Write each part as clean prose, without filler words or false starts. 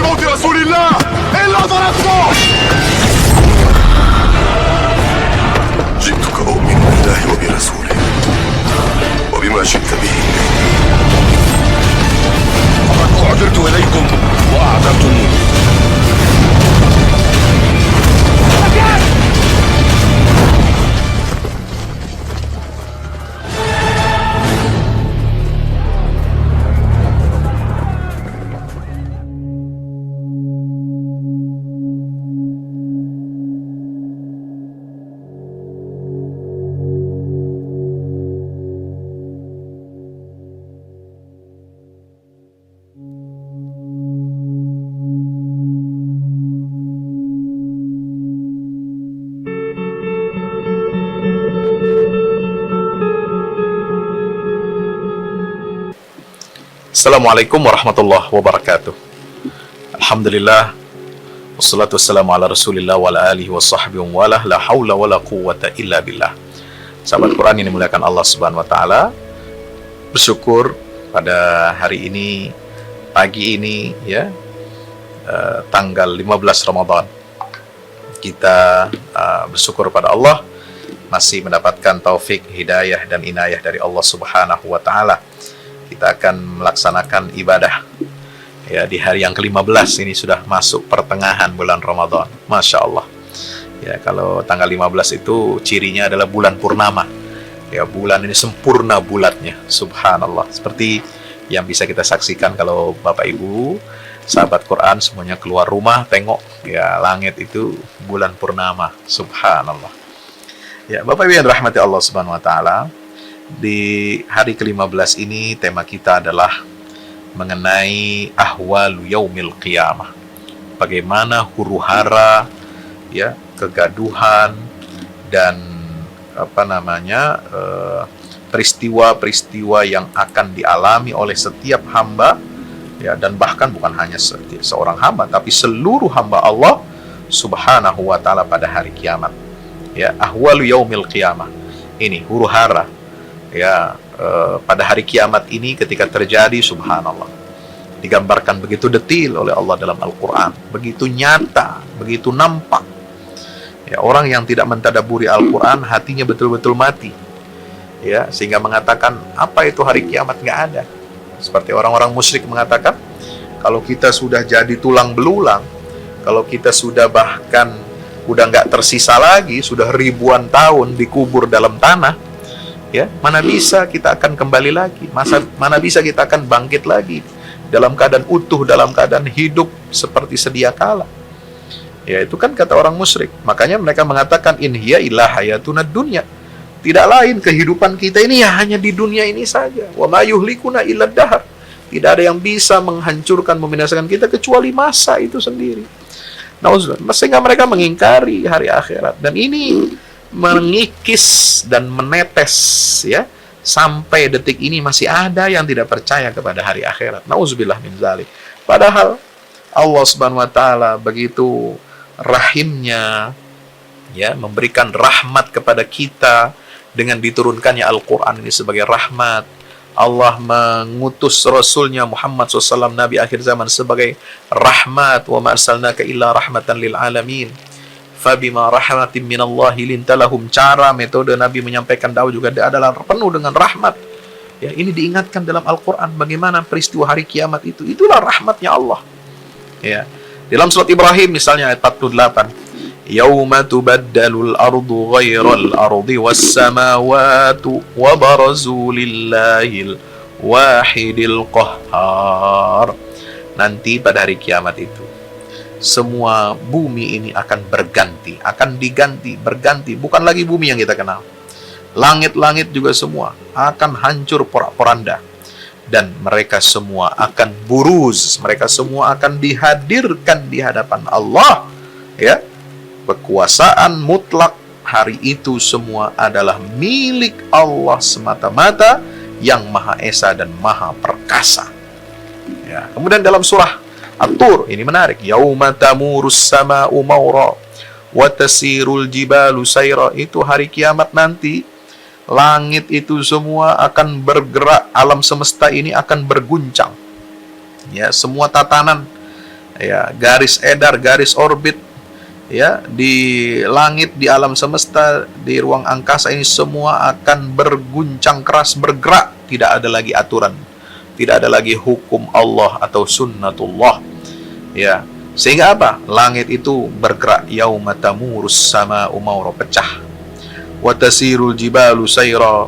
بموت رسول الله إلا ضربته. جئتك أؤمن بالله وبرسوله وبما جئت به. فقد أعذرت إليكم وأعذرتموني. Assalamualaikum warahmatullahi wabarakatuh. Alhamdulillah, wassalatu wassalamu ala rasulillah wa ala alihi wa sahbihi wa la hawla wa la quwwata illa billah. Sahabat Quran yang dimuliakan Allah subhanahu wa ta'ala, bersyukur pada hari ini, pagi ini ya, tanggal 15 Ramadan, kita bersyukur pada Allah masih mendapatkan taufik, hidayah dan inayah dari Allah subhanahu wa ta'ala. Kita akan melaksanakan ibadah ya di hari yang ke-15. Ini sudah masuk pertengahan bulan Ramadan. Masya Allah ya, kalau tanggal 15 itu cirinya adalah bulan purnama ya, bulan ini sempurna bulatnya, subhanallah. Seperti yang bisa kita saksikan kalau Bapak Ibu sahabat Quran semuanya keluar rumah, tengok ya, langit itu bulan purnama, subhanallah ya. Bapak Ibu yang dirahmati Allah subhanahu wa ta'ala, di hari ke-15 ini tema kita adalah mengenai ahwalu yaumil qiyamah. Bagaimana huru-hara ya, kegaduhan dan peristiwa-peristiwa yang akan dialami oleh setiap hamba ya, dan bahkan bukan hanya seorang hamba tapi seluruh hamba Allah subhanahu wa ta'ala pada hari kiamat ya. Ahwalu yaumil qiyamah, ini huru-hara ya, pada hari kiamat ini ketika terjadi, subhanallah, digambarkan begitu detil oleh Allah dalam Al-Quran, begitu nyata, begitu nampak ya. Orang yang tidak mentadaburi Al-Quran hatinya betul-betul mati ya, sehingga mengatakan apa itu hari kiamat, nggak ada. Seperti orang-orang musyrik mengatakan, kalau kita sudah jadi tulang belulang, kalau kita sudah bahkan udah nggak tersisa lagi, sudah ribuan tahun dikubur dalam tanah ya, mana bisa kita akan kembali lagi, mana bisa kita akan bangkit lagi dalam keadaan utuh, dalam keadaan hidup seperti sedia kala ya. Itu kan kata orang musyrik. Makanya mereka mengatakan in hiya illa hayatuna dunya, tidak lain kehidupan kita ini ya hanya di dunia ini saja. Wa ma yuhlikuna illa dahar, tidak ada yang bisa menghancurkan, membinasakan kita kecuali masa itu sendiri. Nauzubillah. Sehingga mereka mengingkari hari akhirat, dan ini mengikis dan menetes ya, sampai detik ini masih ada yang tidak percaya kepada hari akhirat. Nauzubillah min dzalik. Padahal Allah subhanahu wa ta'ala begitu rahimnya ya, memberikan rahmat kepada kita dengan diturunkannya Al-Quran ini sebagai rahmat. Allah mengutus Rasulnya Muhammad SAW, Nabi akhir zaman, sebagai rahmat. Wa ma arsalnaka illa rahmatan lil alamin. Fabima rahmatin minallahi lintalahum. Cara metode Nabi menyampaikan dakwah juga adalah penuh dengan rahmat ya. Ini diingatkan dalam Al-Quran bagaimana peristiwa hari kiamat itu, itulah rahmatnya Allah ya. Dalam surat Ibrahim misalnya ayat 48, yauma tubaddalul ardu ghairal ardi was samawati wa barazu lillahil wahidil qahhar. Nanti pada hari kiamat itu semua bumi ini akan berganti, akan diganti, berganti. Bukan lagi bumi yang kita kenal. Langit-langit juga semua akan hancur porak-poranda. Dan mereka semua akan buruz, mereka semua akan dihadirkan di hadapan Allah ya. Kekuasaan mutlak hari itu semua adalah milik Allah semata-mata, yang Maha Esa dan Maha Perkasa ya. Kemudian dalam surah At-Tur, ini menarik, yauma tamurus sama'u maura wa tasirul jibalu sayra. Itu hari kiamat nanti, langit itu semua akan bergerak, alam semesta ini akan berguncang ya, semua tatanan ya, garis edar, garis orbit, ya, di langit, di alam semesta, di ruang angkasa ini semua akan berguncang keras, bergerak. Tidak ada lagi aturan, tidak ada lagi hukum Allah atau sunnatullah, ya. Sehingga apa? Langit itu bergerak, yauma tamurus sama'u maura, pecah, wa tasirul jibalu sayra,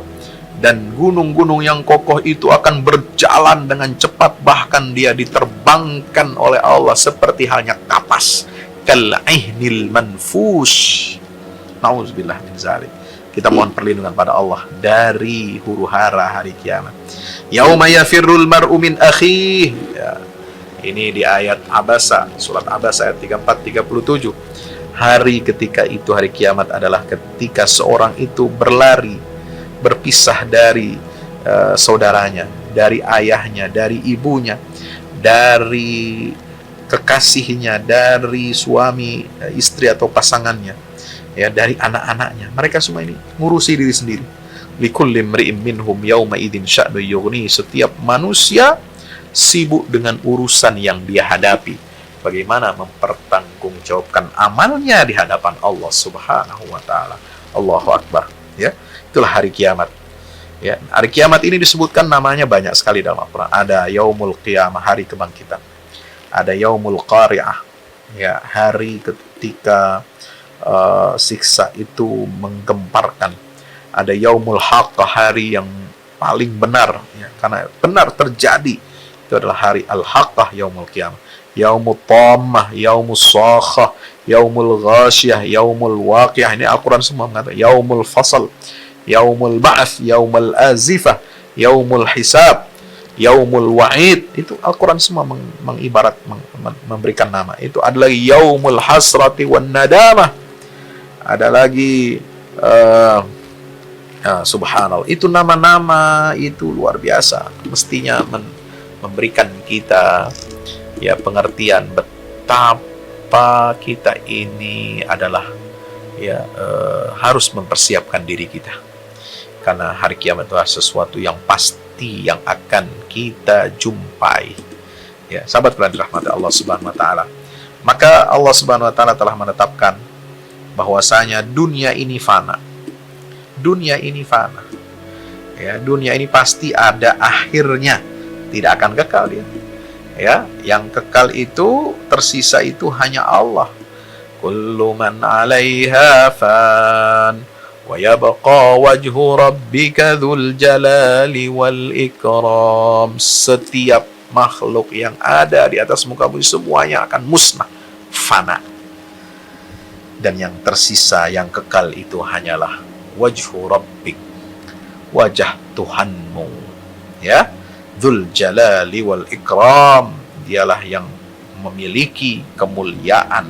dan gunung-gunung yang kokoh itu akan berjalan dengan cepat, bahkan dia diterbangkan oleh Allah seperti halnya kapas, kal'ihnil manfush. Nauzubillah min zalik. Kita mohon perlindungan pada Allah dari huru-hara hari kiamat. Yauma yafirrul mar'u min akhih. Ya. Ini di ayat Abasa, surat Abasa ayat 34-37. Hari ketika itu, hari kiamat adalah ketika seorang itu berlari, berpisah dari saudaranya, dari ayahnya, dari ibunya, dari kekasihnya, dari suami, istri atau pasangannya, ya, dari anak-anaknya. Mereka semua ini ngurusi diri sendiri. Likulli imri'in minhum yauma idzin sya'nu yughni. Setiap manusia sibuk dengan urusan yang dia hadapi. Bagaimana mempertanggungjawabkan amalnya di hadapan Allah Subhanahu wa taala. Allahu akbar, ya. Itulah hari kiamat. Ya, hari kiamat ini disebutkan namanya banyak sekali dalam Al-Qur'an. Ada yaumul qiyamah, hari kebangkitan. Ada yaumul qari'ah, ya, hari ketika siksa itu menggemparkan. Ada yaumul haqqah, hari yang paling benar, ya, karena benar terjadi. Itu adalah hari al-haqqah, yaumul qiyamah. Yaumul tammah, yaumul sakhah, yaumul ghasyah, yaumul waqiah. Ini Al-Quran semua mengatakan. Yaumul fasal, yaumul ba'ath, yaumul azifah, yaumul hisab, yaumul wa'id. Itu Al-Quran semua mengibarat, memberikan nama. Itu ada lagi yaumul hasrati wan nadamah. Ada lagi subhanallah. Itu nama-nama itu luar biasa. Mestinya memberikan kita, ya, pengertian betapa kita ini adalah, ya, harus mempersiapkan diri kita, karena hari kiamat itu adalah sesuatu yang pasti yang akan kita jumpai, ya. Sahabat kalian dirahmati Allah Subhanahu wa taala, maka Allah Subhanahu wa taala telah menetapkan bahwasanya dunia ini fana. Dunia ini fana, ya, dunia ini pasti ada akhirnya, tidak akan kekal dia. Ya, yang kekal itu, tersisa itu hanya Allah. Kullu man 'alaiha fan wa yabqa wajhu rabbika dzul jalali wal ikram. Setiap makhluk yang ada di atas muka bumi semuanya akan musnah, fana. Dan yang tersisa, yang kekal itu hanyalah wajhu rabbik, wajah Tuhanmu, ya. Dzul jalali wal ikram, dialah yang memiliki kemuliaan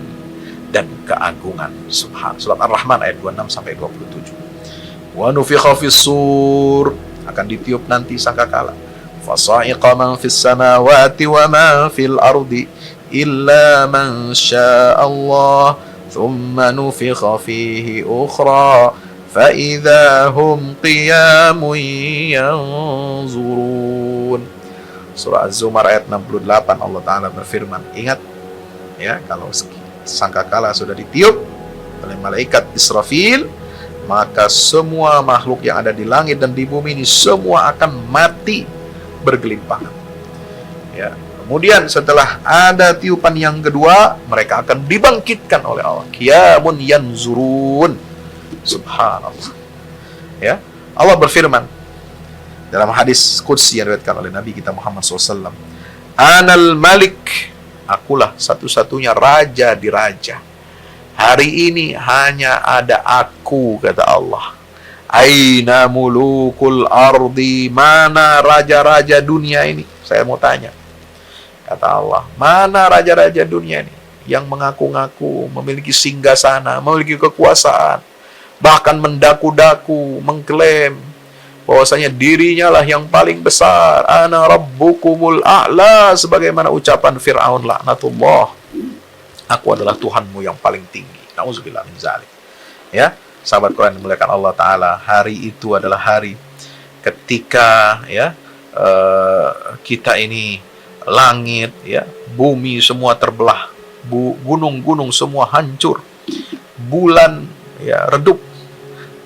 dan keagungan. Subhan. Surat Ar-Rahman ayat 26 sampai 27. Wa nufikha fis sur, akan ditiup nanti sangkakala. Fasa'iqa man fis samawati wa ma fil ardi illa man syaa Allah, thumma nufikha fihi ukhra fa idza hum qiyamun yanzurun. Surah Az-Zumar ayat 68, Allah Ta'ala berfirman, ingat, ya, kalau sangkakala sudah ditiup oleh malaikat Israfil, maka semua makhluk yang ada di langit dan di bumi ini semua akan mati bergelimpangan, ya. Kemudian setelah ada tiupan yang kedua, mereka akan dibangkitkan oleh Allah, qiyamun yanzurun. Subhanallah, ya. Allah berfirman dalam hadis qudsi yang diriwayatkan oleh Nabi kita Muhammad SAW, Anal Malik, akulah satu-satunya raja di raja. Hari ini hanya ada aku, kata Allah. Aina mulukul ardi, mana raja-raja dunia ini? Saya mau tanya, kata Allah, mana raja-raja dunia ini yang mengaku-ngaku memiliki singgasana, memiliki kekuasaan, bahkan mendaku-daku, mengklaim bahwasanya dirinya lah yang paling besar. Ana rabbukumul a'la, sebagaimana ucapan Fir'aun laknatullah, aku adalah Tuhanmu yang paling tinggi. Nauzubillah min zalik. Ya, sahabat Quran dimuliakan Allah Ta'ala, hari itu adalah hari ketika, ya, kita ini langit, ya, bumi semua terbelah, gunung-gunung semua hancur, bulan ya redup,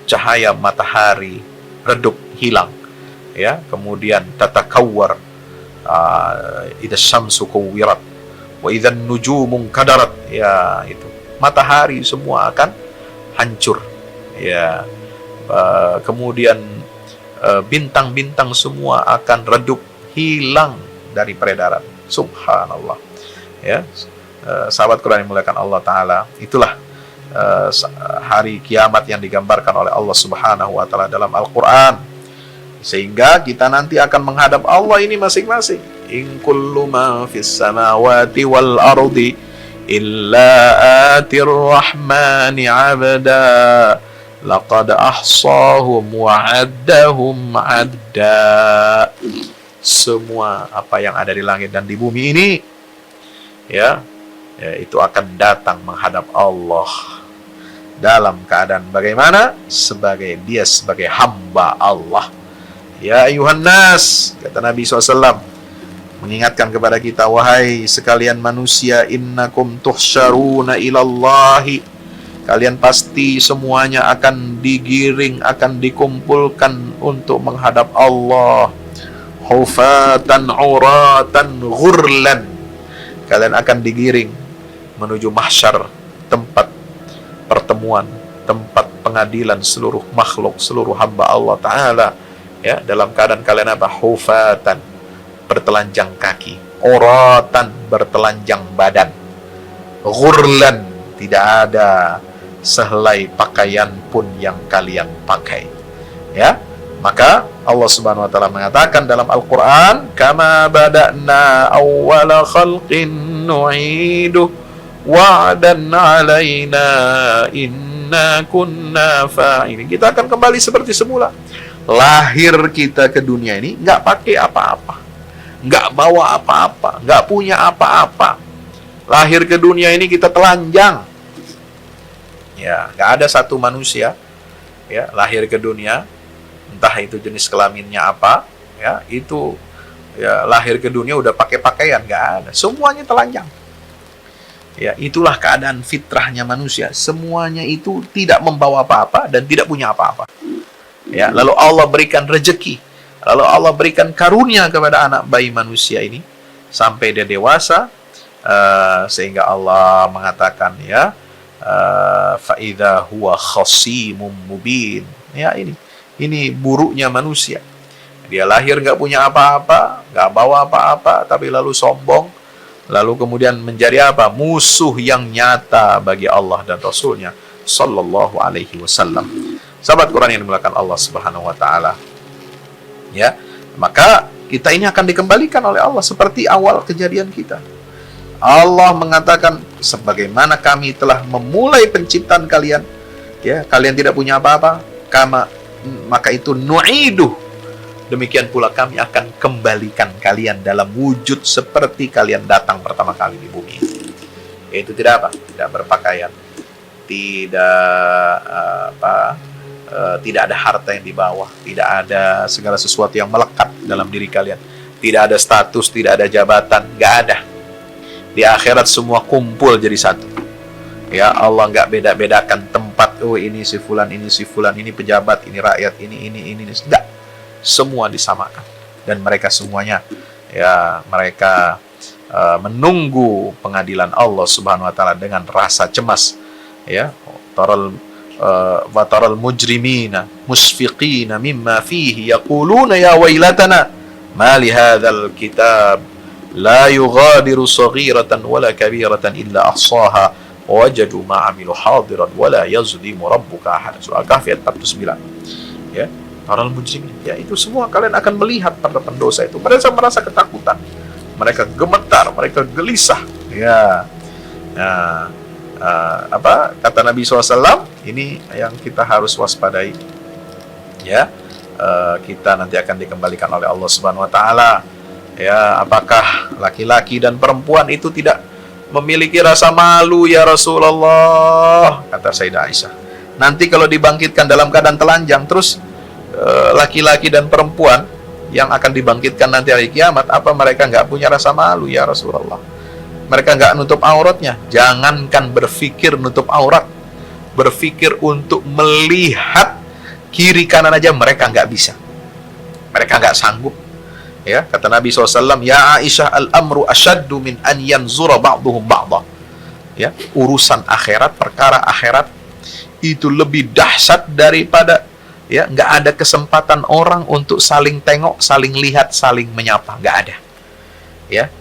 cahaya matahari redup, hilang, ya, kemudian tatakawwar, idza syamsu kuwirat wa idzan nujumu kadarat, ya, itu matahari semua akan hancur, ya, kemudian bintang-bintang semua akan redup, hilang dari peredaran. Subhanallah, ya, sahabat Quran yang dimuliakan Allah Ta'ala, itulah hari kiamat yang digambarkan oleh Allah Subhanahu wa Ta'ala dalam Al-Quran, sehingga kita nanti akan menghadap Allah ini masing-masing. In kullu ma fis samawati wal ardi illa atir rahmani abda laqad ahsahum wa addahum adda. Semua apa yang ada di langit dan di bumi ini, ya, itu akan datang menghadap Allah dalam keadaan bagaimana? Dia sebagai hamba Allah. Ya ayuhan nas, kata Nabi SAW, mengingatkan kepada kita, wahai sekalian manusia, innakum tuhsyaruna ilallahi, kalian pasti semuanya akan digiring, akan dikumpulkan untuk menghadap Allah. Hufatan uratan ghurlan, kalian akan digiring menuju mahsyar, tempat pertemuan, tempat pengadilan seluruh makhluk, seluruh hamba Allah Ta'ala, ya, dalam keadaan kalian apa? Hufatan, bertelanjang kaki, uratan, bertelanjang badan, ghurlan, tidak ada sehelai pakaian pun yang kalian pakai, ya. Maka Allah Subhanahu wa Ta'ala mengatakan dalam Al-Quran, kama bada'na awwala khalqin nu'iduh wa'dan alaina inna kunna fa'ilin. Kita akan kembali seperti semula. Lahir kita ke dunia ini nggak pakai apa-apa, nggak bawa apa-apa, nggak punya apa-apa. Lahir ke dunia ini kita telanjang, ya, nggak ada satu manusia, ya, lahir ke dunia, entah itu jenis kelaminnya apa, ya, itu, ya, lahir ke dunia udah pakai pakaian, nggak ada, semuanya telanjang. Ya, itulah keadaan fitrahnya manusia, semuanya itu tidak membawa apa-apa dan tidak punya apa-apa. Ya, lalu Allah berikan rezeki, lalu Allah berikan karunia kepada anak bayi manusia ini sampai dia dewasa, sehingga Allah mengatakan, ya, fa idza huwa khasimum mubin. Ya, ini buruknya manusia. Dia lahir nggak punya apa-apa, nggak bawa apa-apa, tapi lalu sombong, lalu kemudian menjadi apa? Musuh yang nyata bagi Allah dan Rasulnya Sallallahu Alaihi Wasallam. Sahabat Quran yang dimuliakan Allah Subhanahu Wa Taala, ya, maka kita ini akan dikembalikan oleh Allah seperti awal kejadian kita. Allah mengatakan, sebagaimana kami telah memulai penciptaan kalian, ya, kalian tidak punya apa-apa, maka itu nu'iduh, demikian pula kami akan kembalikan kalian dalam wujud seperti kalian datang pertama kali di bumi, yaitu tidak apa? Tidak berpakaian, tidak ada harta yang dibawa, tidak ada segala sesuatu yang melekat dalam diri kalian, tidak ada status, tidak ada jabatan, nggak ada. Di akhirat semua kumpul jadi satu. Ya, Allah nggak beda-bedakan tempat. Oh, ini si fulan, ini pejabat, ini rakyat, ini. Enggak. Semua disamakan. Dan mereka semuanya, ya, mereka menunggu pengadilan Allah Subhanahu wa Ta'ala dengan rasa cemas. Ya, taral mujrimina musfiqina mimma fihi yaquluna ya wailatana ma li hadzal kitab la yughadiru saghiratan wala kabiratan illa ahsaha wajadu ma amilu hadiran wala yazlimu rabbuka ahad. Surah Al-Kahfi ayat 49. Ya, taral mujrimin, ya, itu semua kalian akan melihat para pendosa itu. Mereka merasa ketakutan, mereka gemetar, mereka gelisah. Ya, nah, apa kata Nabi SAW, ini yang kita harus waspadai, ya, kita nanti akan dikembalikan oleh Allah Subhanahu Wa Ta'ala. Ya, apakah laki-laki dan perempuan itu tidak memiliki rasa malu ya Rasulullah? Kata Sayyidah Aisyah, nanti kalau dibangkitkan dalam keadaan telanjang, terus laki-laki dan perempuan, yang akan dibangkitkan nanti hari kiamat, apa mereka nggak punya rasa malu ya Rasulullah? Mereka nggak nutup auratnya. Jangankan berpikir nutup aurat, berpikir untuk melihat kiri kanan aja mereka nggak bisa. Mereka nggak sanggup. Ya, kata Nabi SAW, ya Aisyah, al-amru asyaddu min an yanzura ba'duhum ba'dah. Ya, urusan akhirat, perkara akhirat itu lebih dahsyat daripada ya nggak ada kesempatan orang untuk saling tengok, saling lihat, saling menyapa, nggak ada. Ya,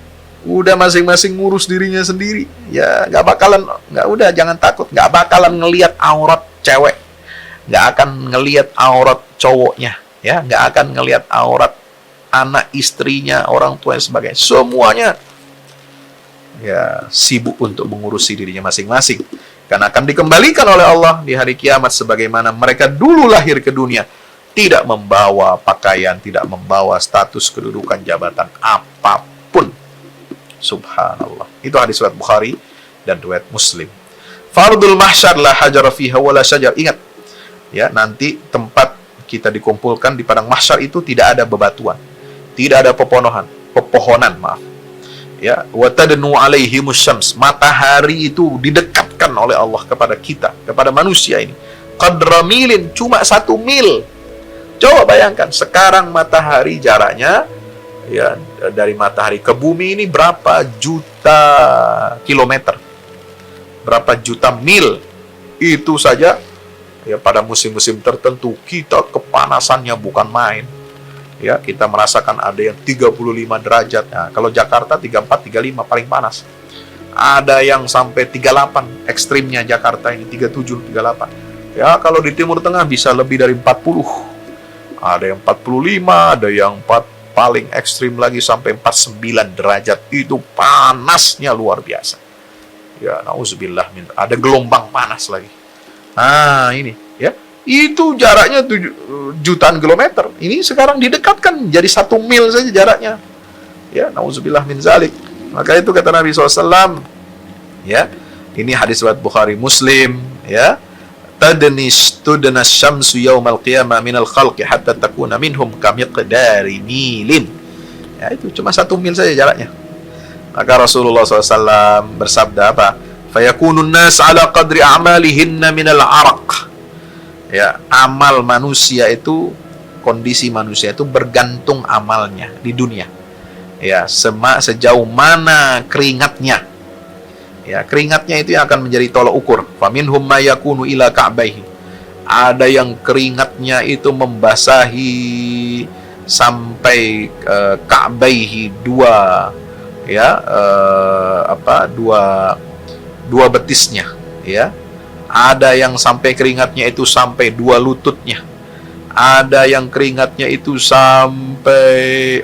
udah masing-masing ngurus dirinya sendiri. Ya, nggak, jangan takut, nggak bakalan ngelihat aurat cewek, nggak akan ngelihat aurat cowoknya, ya, nggak akan ngelihat aurat anak istrinya, orang tua dan sebagainya. Semuanya ya sibuk untuk mengurusi dirinya masing-masing, karena akan dikembalikan oleh Allah di hari kiamat sebagaimana mereka dulu lahir ke dunia, tidak membawa pakaian, tidak membawa status kedudukan jabatan apapun. Subhanallah. Itu hadis riwayat Bukhari dan riwayat Muslim. Fardul mahsyar la hajara fiha wala syajar. Ingat ya, nanti tempat kita dikumpulkan di padang mahsyar itu tidak ada bebatuan, tidak ada pepohonan, maaf. Ya, wa tadnu alaihimus syams. Matahari itu didekatkan oleh Allah kepada kita, kepada manusia ini. Qadra milin, cuma 1 mil. Coba bayangkan, sekarang matahari jaraknya ya dari matahari ke bumi ini berapa juta kilometer, berapa juta mil. Itu saja ya pada musim-musim tertentu kita kepanasannya bukan main. Ya, kita merasakan ada yang 35 derajat. Nah, kalau Jakarta 34, 35 paling panas. Ada yang sampai 38, ekstrimnya Jakarta ini 37, 38. Ya, kalau di Timur Tengah bisa lebih dari 40. Ada yang 45, ada yang paling ekstrim lagi sampai 49 derajat. Itu panasnya luar biasa. Ya, nauzubillah min. Ada gelombang panas lagi. Nah, ini ya. Itu jaraknya jutaan kilometer. Ini sekarang didekatkan jadi 1 mil saja jaraknya. Ya, nauzubillah min zalik. Maka itu kata Nabi SAW. Ya, ini hadis riwayat Bukhari Muslim. Ya, tudna syamsu yaumal qiyamah minal khalqi hatta takuna minhum kamiqdari milin. Ya, itu cuma 1 mil saja jaraknya. Maka Rasulullah SAW bersabda apa? Fayakunun nas ala qadri a'malihinna minal araq. Ya, amal manusia itu, kondisi manusia itu bergantung amalnya di dunia. Ya, sejauh mana keringatnya. Ya, keringatnya itu yang akan menjadi tolak ukur. Faminhum ma yakunu ila ka'baihi. Ada yang keringatnya itu membasahi sampai ka'baihi, dua betisnya, ya. Ada yang sampai keringatnya itu sampai 2 lututnya. Ada yang keringatnya itu sampai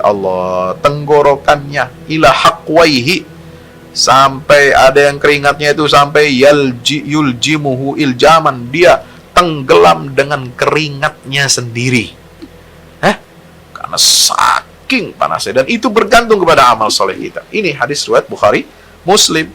tenggorokannya, ila haqwaihi. Sampai ada yang keringatnya itu sampai yuljimuhu iljaman, dia tenggelam dengan keringatnya sendiri. Karena saking panasnya, dan itu bergantung kepada amal soleh kita. Ini hadis riwayat Bukhari Muslim.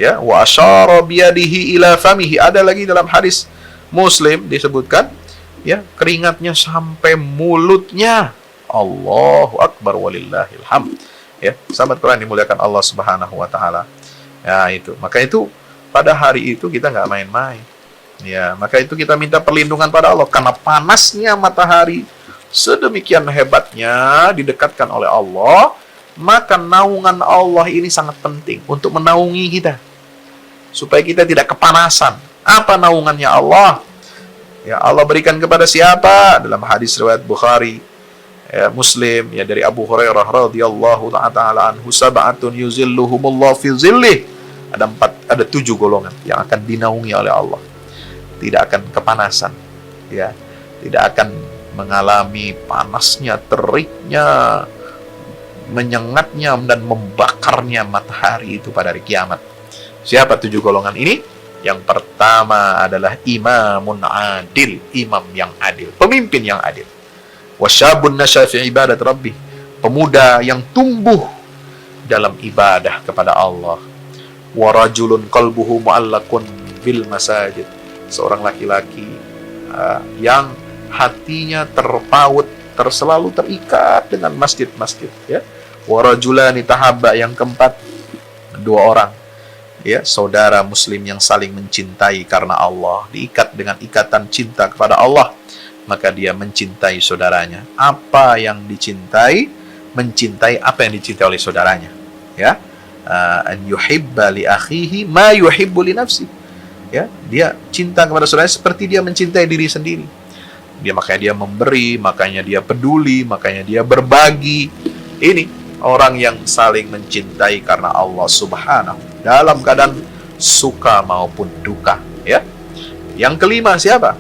Ya, wa asyara biyadihi ila famihi. Ada lagi dalam hadis Muslim disebutkan, ya, keringatnya sampai mulutnya. Allahu akbar walillahil hamd. Ya, sahabat Quran dimuliakan Allah Subhanahu wa taala. Ya, itu. Maka itu pada hari itu kita nggak main-main. Ya, maka itu kita minta perlindungan pada Allah, karena panasnya matahari sedemikian hebatnya didekatkan oleh Allah. Maka naungan Allah ini sangat penting untuk menaungi kita, supaya kita tidak kepanasan. Apa naungannya Allah? Ya, Allah berikan kepada siapa? Dalam hadis riwayat Bukhari, ya, Muslim, ya, dari Abu Hurairah radhiyallahu ta'ala anhu, sab'atun yuzilluhumullah fi zillih. Ada 7 golongan yang akan dinaungi oleh Allah. Tidak akan kepanasan, ya, tidak akan mengalami panasnya, teriknya, menyengatnya dan membakarnya matahari itu pada hari kiamat. Siapa 7 golongan ini? Yang pertama adalah imamun adil, imam yang adil, pemimpin yang adil. Wasyabun nasya fi ibadat rabbih, pemuda yang tumbuh dalam ibadah kepada Allah. Warajulun qalbuhu mu'allaqun bil masajid, seorang laki-laki yang hatinya terpaut, selalu terikat dengan masjid-masjid, ya. Wa rajulani tahabba, yang keempat, dua orang, ya, saudara muslim yang saling mencintai karena Allah, diikat dengan ikatan cinta kepada Allah, maka dia mencintai saudaranya. Apa yang dicintai? Mencintai apa yang dicintai oleh saudaranya, ya. An yuhibba li akhihi ma yuhibbu li nafsi, ya, dia cinta kepada saudaranya seperti dia mencintai diri sendiri. Makanya dia memberi, makanya dia peduli, makanya dia berbagi. Ini orang yang saling mencintai karena Allah Subhanahu, dalam keadaan suka maupun duka, ya. Yang kelima siapa?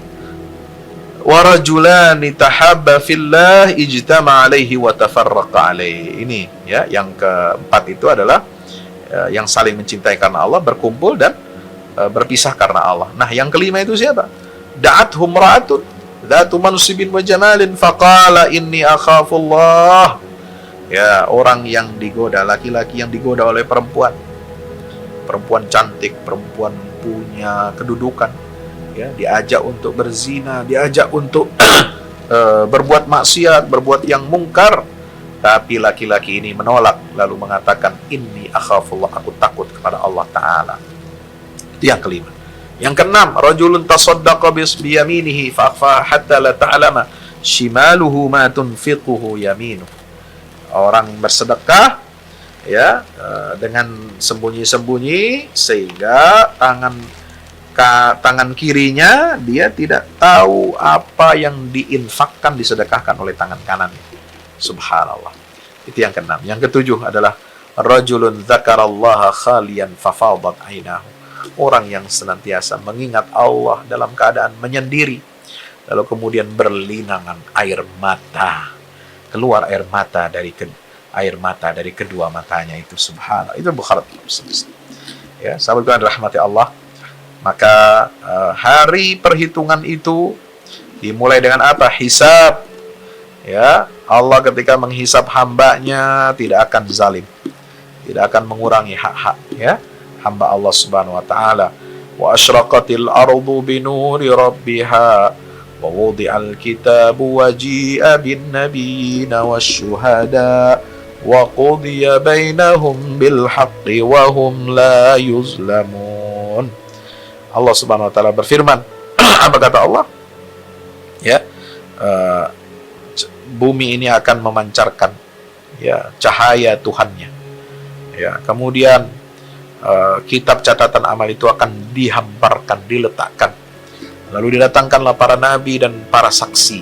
Wa rajulani tahabba fillah ijtama alaihi wa tafarraqa alaihi. Ini, ya, yang keempat itu adalah yang saling mencintai karena Allah, berkumpul dan berpisah karena Allah. Nah, yang kelima itu siapa? Da'athum ra'atun dzatu mansibin wa jamalin faqala inni akhafullah. Ya, orang yang digoda, laki-laki yang digoda oleh perempuan. Perempuan cantik, perempuan punya kedudukan, ya, diajak untuk berzina, diajak untuk berbuat maksiat, berbuat yang mungkar. Tapi laki-laki ini menolak, lalu mengatakan, inni akhafullah, aku takut kepada Allah Ta'ala. Itu yang kelima. Yang keenam, rajulun tasaddaqa biyaminihi fa'akhfa hatta la ta'lama shimaluhu ma tunfiquhu yaminuh. Orang bersedekah, ya, dengan sembunyi-sembunyi, sehingga tangan kirinya dia tidak tahu apa yang diinfakkan, disedekahkan oleh tangan kanannya. Subhanallah. Itu yang keenam. Yang ketujuh adalah rajulun dzakarallaha khaliyan fafadat ainahu. Orang yang senantiasa mengingat Allah dalam keadaan menyendiri, lalu kemudian berlinangan air mata, keluar air mata dari kedua matanya itu. Subhanallah. Itu Bukhari. Ya, sahabat yang dirahmati Allah. Maka hari perhitungan itu dimulai dengan apa? Hisab. Ya, Allah ketika menghisab hambanya tidak akan zalim, tidak akan mengurangi hak-hak, ya, hamba Allah Subhanahu wa taala. Wa asyraqatil ardu binuri rabbiha wa wudi'al kitabu wa ji'a bin nabiyina wasyuhada wa qudiya bainahum bil haqqi wa hum la yuzlamun. Allah Subhanahu wa taala berfirman, apa kata Allah? Ya, bumi ini akan memancarkan, ya, cahaya Tuhannya, ya. Kemudian kitab catatan amal itu akan dihamparkan, diletakkan, lalu didatangkanlah para nabi dan para saksi,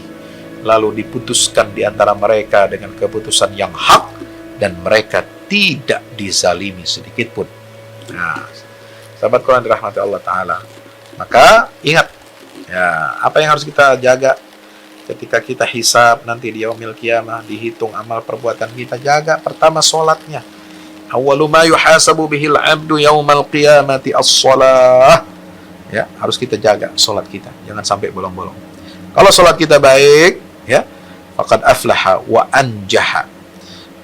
lalu diputuskan di antara mereka dengan keputusan yang hak, dan mereka tidak dizalimi sedikit pun. Nah, sahabat Quran dirahmati Allah Ta'ala, maka ingat, ya, apa yang harus kita jaga ketika kita hisab nanti di yaumil qiyamah, dihitung amal perbuatan kita. Jaga pertama sholatnya. Awwalu ma yuhasabu bihil abdu yaumal qiyamati as-shalah. Ya, harus kita jaga sholat kita, jangan sampai bolong-bolong. Kalau sholat kita baik, ya, faqad aflaha wa anjaha,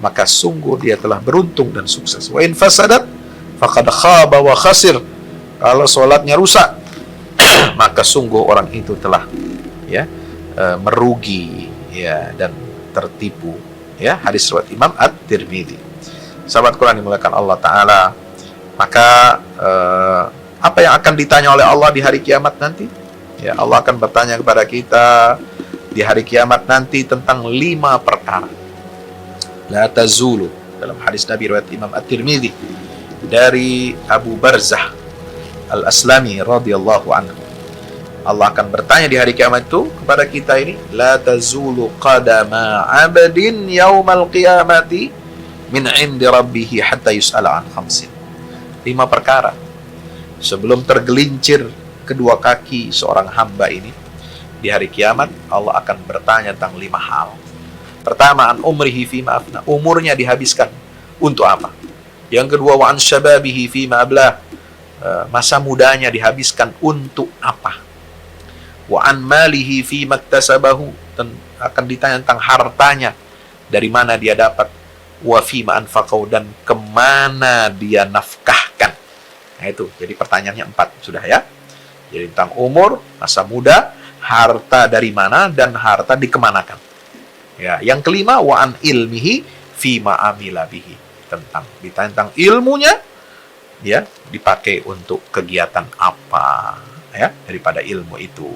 maka sungguh dia telah beruntung dan sukses. Wa in fasadat faqad khaba wa khasir. Kalau sholatnya rusak, maka sungguh orang itu telah, ya, merugi, ya, dan tertipu, ya. Hadis riwayat Imam At-Tirmidzi. Sahabat Quran dimuliakan Allah Ta'ala, maka apa yang akan ditanya oleh Allah di hari kiamat nanti? Ya, Allah akan bertanya kepada kita di hari kiamat nanti tentang 5 perkara. La tazulu, dalam hadis Nabi riwayat Imam At-Tirmidzi dari Abu Barzah Al-Aslami radhiyallahu anhu. Allah akan bertanya di hari kiamat itu kepada kita ini, la tazulu qadama 'abdin yaumal qiyamati min 'indi rabbih hatta yus'ala an khamsin. 5 perkara sebelum tergelincir kedua kaki seorang hamba ini di hari kiamat, Allah akan bertanya tentang 5 hal. Pertama, an umrihi fima afna, umurnya dihabiskan untuk apa? Yang kedua, wa an syababihi fima ablah, masa mudanya dihabiskan untuk apa? Wa an malihi fi maktasabahu, akan ditanya tentang hartanya, dari mana dia dapat. Wa fi ma anfaqahu, dan kemana dia nafkahkan. Nah itu, jadi pertanyaannya 4 sudah, ya. Jadi tentang umur, masa muda, harta dari mana, dan harta dikemanakan. Ya, yang kelima wa an ilmihi fima amila bihi, tentang ilmunya, ya, dipakai untuk kegiatan apa, ya, daripada ilmu itu.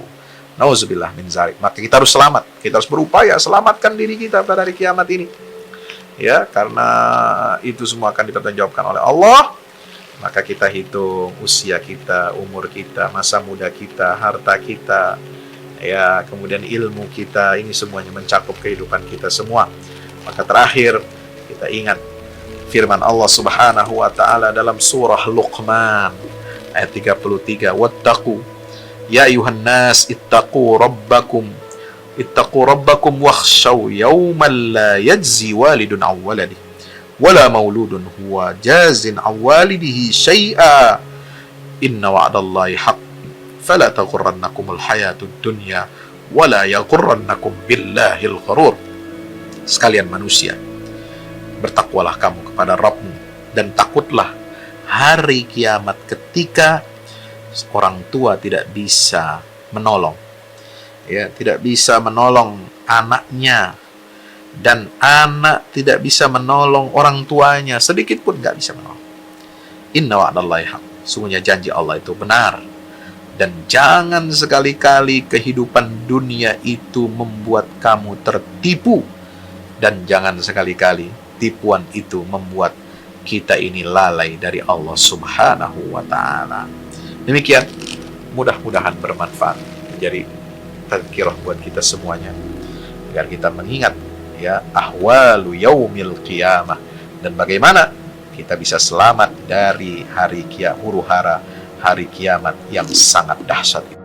Nauzubillah min zalik. Maka kita harus selamat, kita harus berupaya selamatkan diri kita pada hari kiamat ini, ya, karena itu semua akan dipertanggungjawabkan oleh Allah. Maka kita hitung usia kita, umur kita, masa muda kita, harta kita, ya, kemudian ilmu kita, ini semuanya mencakup kehidupan kita semua. Maka terakhir kita ingat firman Allah Subhanahu wa taala dalam surah Luqman ayat 33, wattaqu ya ayuhan nas ittaqu rabbakum wakhshaw yawman la yajzi walidun an waladihi wala mauludun huwa jazin an walidihi syai'a inna wa'dallahi haqq fala taghurrannakumul hayatud dunya wala yaghurrannakum billahil gharur. Sekalian manusia, bertakwalah kamu kepada Rabbmu dan takutlah hari kiamat ketika orang tua tidak bisa menolong, ya, tidak bisa menolong anaknya, dan anak tidak bisa menolong orang tuanya, sedikit pun nggak bisa menolong. Inna wa'dallahi haq, sungguhnya janji Allah itu benar. Dan jangan sekali-kali kehidupan dunia itu membuat kamu tertipu, dan jangan sekali-kali tipuan itu membuat kita ini lalai dari Allah Subhanahu wa ta'ala. Demikian, mudah-mudahan bermanfaat, menjadi tazkirah buat kita semuanya, agar kita mengingat, ya, ahwalu yaumil qiyamah, dan bagaimana kita bisa selamat dari huru hara hari kiamat yang sangat dahsyat.